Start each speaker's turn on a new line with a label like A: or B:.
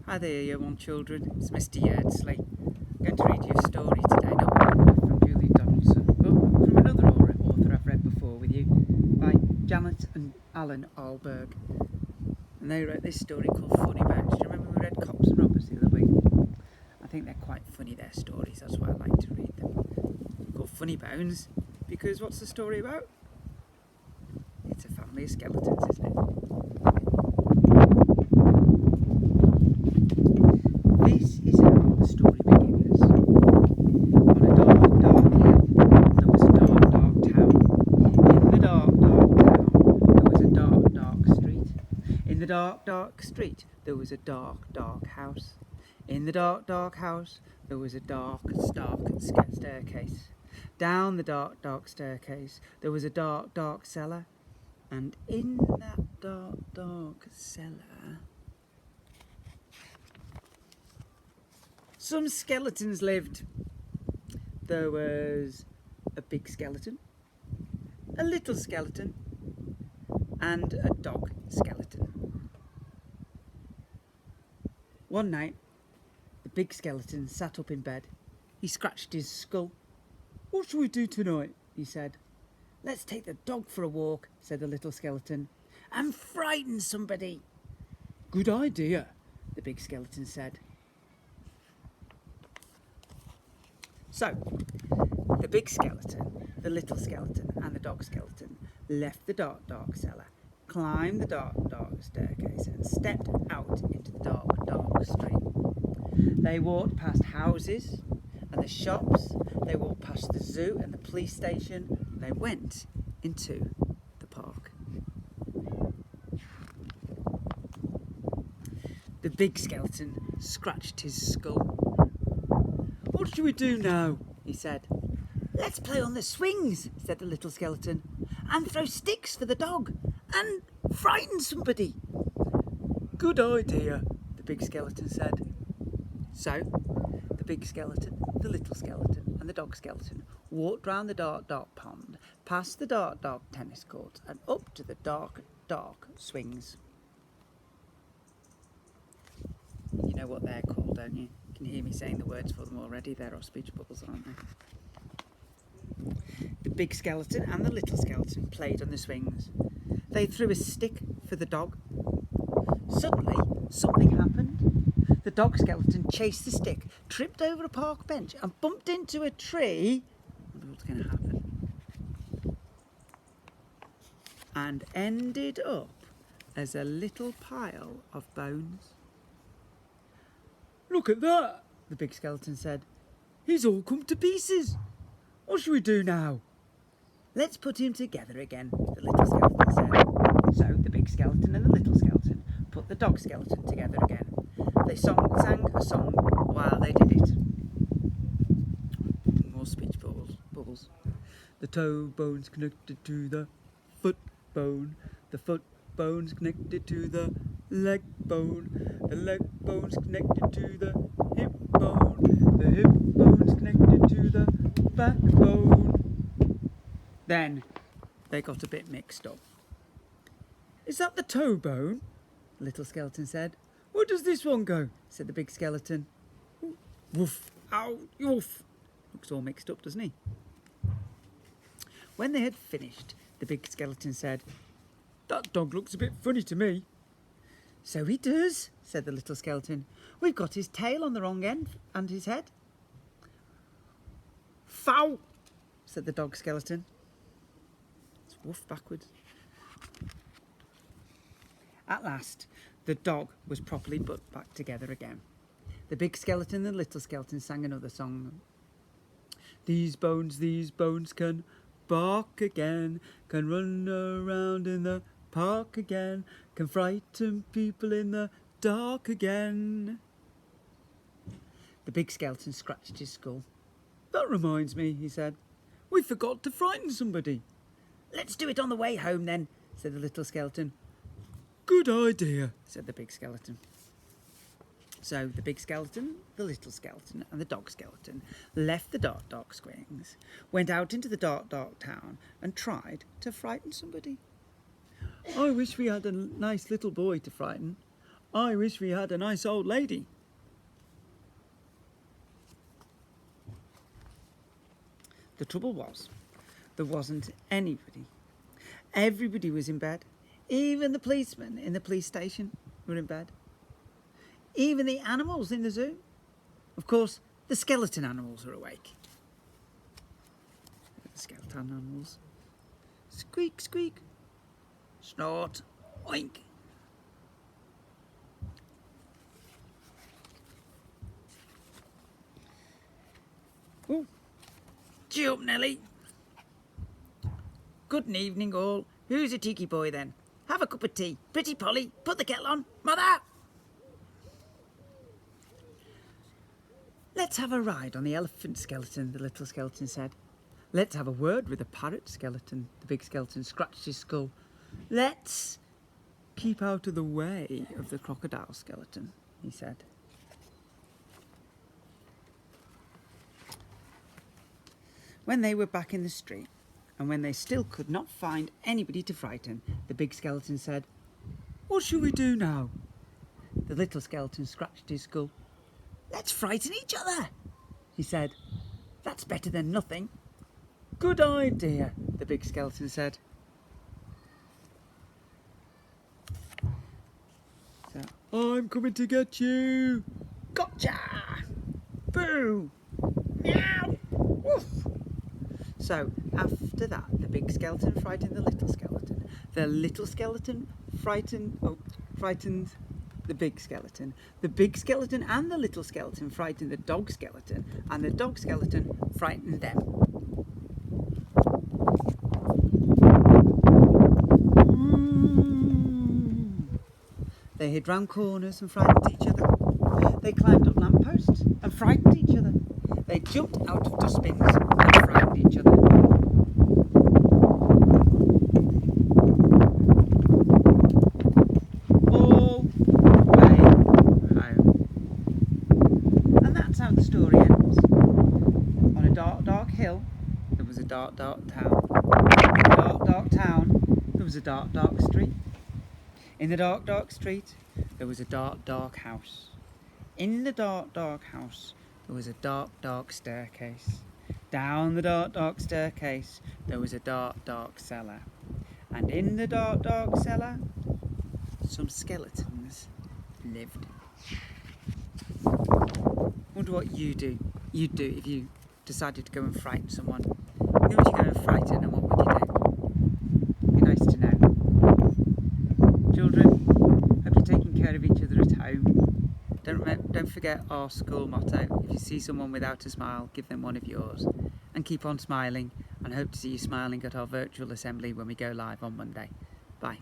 A: Hi there, you young children. It's Mr Yeardsley. I'm going to read you a story today, not from Julie Donaldson, but from another author I've read before with you, by Janet and Alan Alberg. And they wrote this story called Funnybones. Do you remember we read Cops and Robbers the other week? I think they're quite funny, their stories. That's why I like to read them. They're called Funnybones because what's the story about? It's a family of skeletons, isn't it? This is how the story begins. On a dark, dark hill, there was a dark, dark town. In the dark, dark town, there was a dark, dark street. In the dark, dark street, there was a dark, dark house. In the dark, dark house, there was a dark, stark staircase. Down the dark, dark staircase, there was a dark, dark cellar. And in that dark, dark cellar, some skeletons lived. There was a big skeleton, a little skeleton, and a dog skeleton. One night, the big skeleton sat up in bed. He scratched his skull. "What shall we do tonight?" he said. "Let's take the dog for a walk," said the little skeleton, "and frighten somebody." "Good idea," the big skeleton said. So, the big skeleton, the little skeleton and the dog skeleton left the dark, dark cellar, climbed the dark, dark staircase and stepped out into the dark, dark street. They walked past houses and the shops, they walked past the zoo and the police station, and they went into the park. The big skeleton scratched his skull. "What shall we do now?" he said. "Let's play on the swings," said the little skeleton, "and throw sticks for the dog, and frighten somebody." "Good idea," the big skeleton said. So, the big skeleton, the little skeleton, and the dog skeleton walked round the dark, dark pond, past the dark, dark tennis court, and up to the dark, dark swings. You know what they're called, don't you? You can hear me saying the words for them already. They're our speech bubbles, aren't they? The big skeleton and the little skeleton played on the swings. They threw a stick for the dog. Suddenly, something happened. The dog skeleton chased the stick, tripped over a park bench and bumped into a tree. I wonder what's going to happen. And ended up as a little pile of bones. "Look at that," the big skeleton said. "He's all come to pieces. What shall we do now?" "Let's put him together again," the little skeleton said. So the big skeleton and the little skeleton put the dog skeleton together again. They sang a song while they did it. More speech bubbles. The toe bone's connected to the foot bone. The foot bone's connected to the leg bone. The leg bone's connected to the hip bone. The hip bone's connected to the backbone. Then they got a bit mixed up. "Is that the toe bone?" the little skeleton said. "Where does this one go?" said the big skeleton. "Woof, ow, woof." Looks all mixed up, doesn't he? When they had finished, the big skeleton said, "That dog looks a bit funny to me." "So he does," said the little skeleton. "We've got his tail on the wrong end and his head." "Fow," said the dog skeleton. It's woof backwards. At last, the dog was properly put back together again. The big skeleton and the little skeleton sang another song. These bones can bark again, can run around in the park again, can frighten people in the dark again." The big skeleton scratched his skull. "That reminds me," he said. "We forgot to frighten somebody." "Let's do it on the way home then," said the little skeleton. "Good idea," said the big skeleton. So the big skeleton, the little skeleton and the dog skeleton left the dark, dark swings, went out into the dark, dark town and tried to frighten somebody. "I wish we had a nice little boy to frighten. I wish we had a nice old lady. The trouble was, there wasn't anybody. Everybody was in bed. Even the policemen in the police station were in bed. Even the animals in the zoo. Of course, the skeleton animals were awake. The skeleton animals. Squeak, squeak. Snort, oink. Oh, cheer up, Nelly. Good evening, all. Who's a cheeky boy, then? Have a cup of tea. Pretty Polly, put the kettle on. Mother! Let's have a ride on the elephant skeleton, the little skeleton said. Let's have a word with the parrot skeleton, the big skeleton scratched his skull. Let's keep out of the way of the crocodile skeleton, he said. When they were back in the street, and when they still could not find anybody to frighten, the big skeleton said, What shall we do now? The little skeleton scratched his skull. Let's frighten each other, he said. That's better than nothing. Good idea, the big skeleton said. So, I'm coming to get you. Gotcha! Boo! Meow! Woof! So, after that, the big skeleton frightened the little skeleton. The little skeleton frightened the big skeleton. The big skeleton and the little skeleton frightened the dog skeleton, and the dog skeleton frightened them. They hid round corners and frightened each other. They climbed up lampposts and frightened each other. They jumped out of dustbins and frightened each other. All the way home. And that's how the story ends. On a dark, dark hill, there was a dark, dark town. In a dark, dark town, there was a dark, dark street. In the dark, dark street, there was a dark, dark house. In the dark, dark house, there was a dark, dark staircase. Down the dark, dark staircase, there was a dark, dark cellar. And in the dark, dark cellar, some skeletons lived. Wonder what you'd do if you decided to go and frighten someone. Who would you go and frighten, and what would you do? Be nice to know. Children, hope you're taking care of each other at home. Don't forget our school motto. If you see someone without a smile, give them one of yours. And keep on smiling, and hope to see you smiling at our virtual assembly when we go live on Monday. Bye.